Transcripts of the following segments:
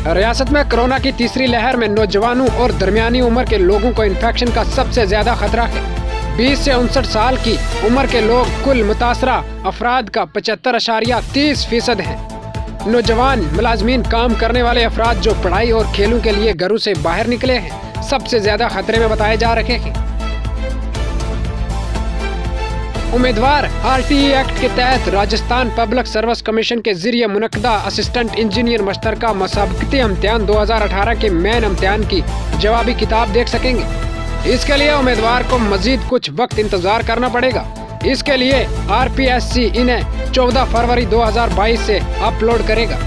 रियासत में कोरोना की तीसरी लहर में नौजवानों और दरमियानी उम्र के लोगों को इन्फेक्शन का सबसे ज्यादा खतरा है। 20 से 59 साल की उम्र के लोग कुल मुतासरा अफराद का 75.30% है। नौजवान मुलाजमीन, काम करने वाले अफराद जो पढ़ाई और खेलों के लिए घरों से बाहर निकले हैं, सबसे ज्यादा खतरे में बताए जा रहे हैं। उम्मीदवार RTE एक्ट के तहत राजस्थान पब्लिक सर्विस कमीशन के जरिए मुनक्कदा असिस्टेंट इंजीनियर मुश्तरका मसाबकती इम्तिहान 2018 के मेन इम्तिहान की जवाबी किताब देख सकेंगे। इसके लिए उम्मीदवार को मजीद कुछ वक्त इंतजार करना पड़ेगा। इसके लिए RPSC इन्हें 14 फरवरी 2022 से अपलोड करेगा।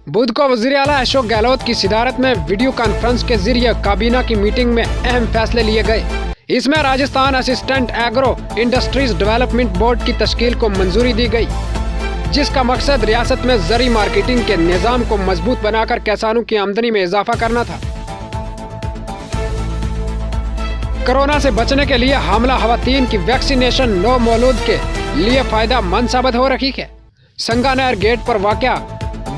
बुध को वज़ीर आला अशोक गहलोत की सदारत में वीडियो कॉन्फ्रेंस के जरिए काबीना की मीटिंग में अहम फैसले लिए गए। इसमें Rajasthan assistant agro industries development board की तश्कील को मंजूरी दी गई, जिसका मकसद रियासत में ज़री मार्केटिंग के निज़ाम को मजबूत बनाकर किसानों की आमदनी में इजाफा करना था। कोरोना से बचने के लिए हामला खवातीन की वैक्सीनेशन नौ मौलूद के लिए फायदा मंद साबित हो रही है। संगानेर गेट पर वाक़या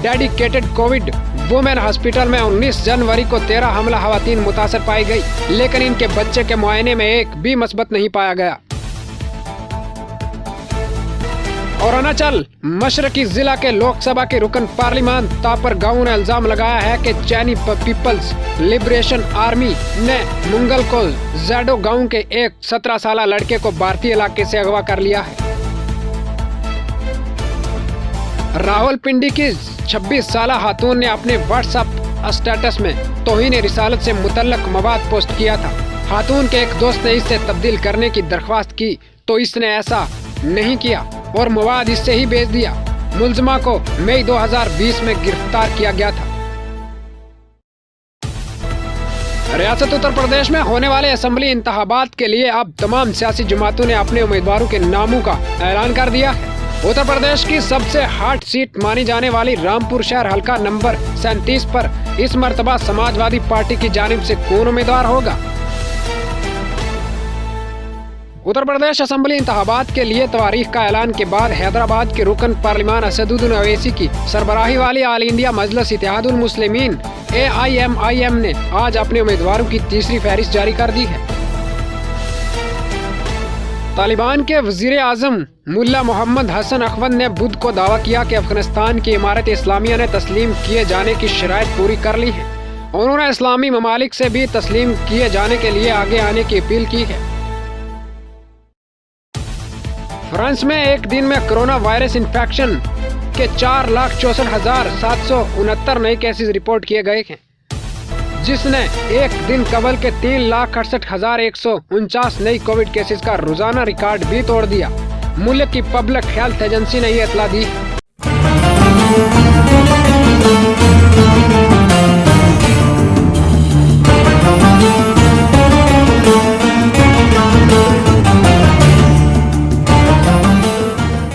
डेडिकेटेड कोविड वुमेन हॉस्पिटल में 19 जनवरी को 13 हमला खवातीन मुतासर पाई गई, लेकिन इनके बच्चे के मुआयने में एक भी मस्बत नहीं पाया गया। और अरुणाचल मशरकी जिला के लोकसभा के रुकन पार्लिमान तापर गांव ने इल्जाम लगाया है कि चैनी पीपल्स लिबरेशन आर्मी ने मुंगल को जैडो गांव के एक 17 साल लड़के को भारतीय इलाके से अगवा कर लिया है। रावलपिंडी की 26 साल खातून ने अपने व्हाट्सएप स्टेटस में तौहीन रिसालत से मुतल्लक मवाद पोस्ट किया था। खातून के एक दोस्त ने इसे तब्दील करने की दरख्वास्त की तो इसने ऐसा नहीं किया और मवाद इससे ही भेज दिया। मुलजमा को मई 2020 में गिरफ्तार किया गया था। रियासत उत्तर प्रदेश में होने वाले असेंबली इंतखाबात के लिए अब तमाम सियासी जमातों ने अपने उम्मीदवारों के नामों का ऐलान कर दिया है। उत्तर प्रदेश की सबसे हॉट सीट मानी जाने वाली रामपुर शहर हल्का नंबर 37 पर इस मर्तबा समाजवादी पार्टी की जानिब से कौन उम्मीदवार होगा? उत्तर प्रदेश असेंबली इंतखाबात के लिए तवारीख का ऐलान के बाद हैदराबाद के रुकन पार्लिमान असदुद्दीन ओवैसी की सरबराही वाली ऑल इंडिया मजलिस इत्तेहादुल मुस्लिमीन AIMIM ने आज अपने उम्मीदवारों की तीसरी फहरिस्त जारी कर दी है। तालिबान के वजीर आजम मुल्ला मोहम्मद हसन अखवंद ने बुध को दावा किया कि अफगानिस्तान की इमारत इस्लामिया ने तस्लीम किए जाने की शराइत पूरी कर ली है। उन्होंने इस्लामी ममालिक से भी तस्लीम किए जाने के लिए आगे आने की अपील की है। फ्रांस में एक दिन में कोरोना वायरस इन्फेक्शन के 4,64,769 नए केसेस रिपोर्ट किए गए हैं, जिसने एक दिन कबल के 3,68,149 नई कोविड केसेस का रोजाना रिकॉर्ड भी तोड़ दिया। मुल्क की पब्लिक हेल्थ एजेंसी ने ये इतला दी।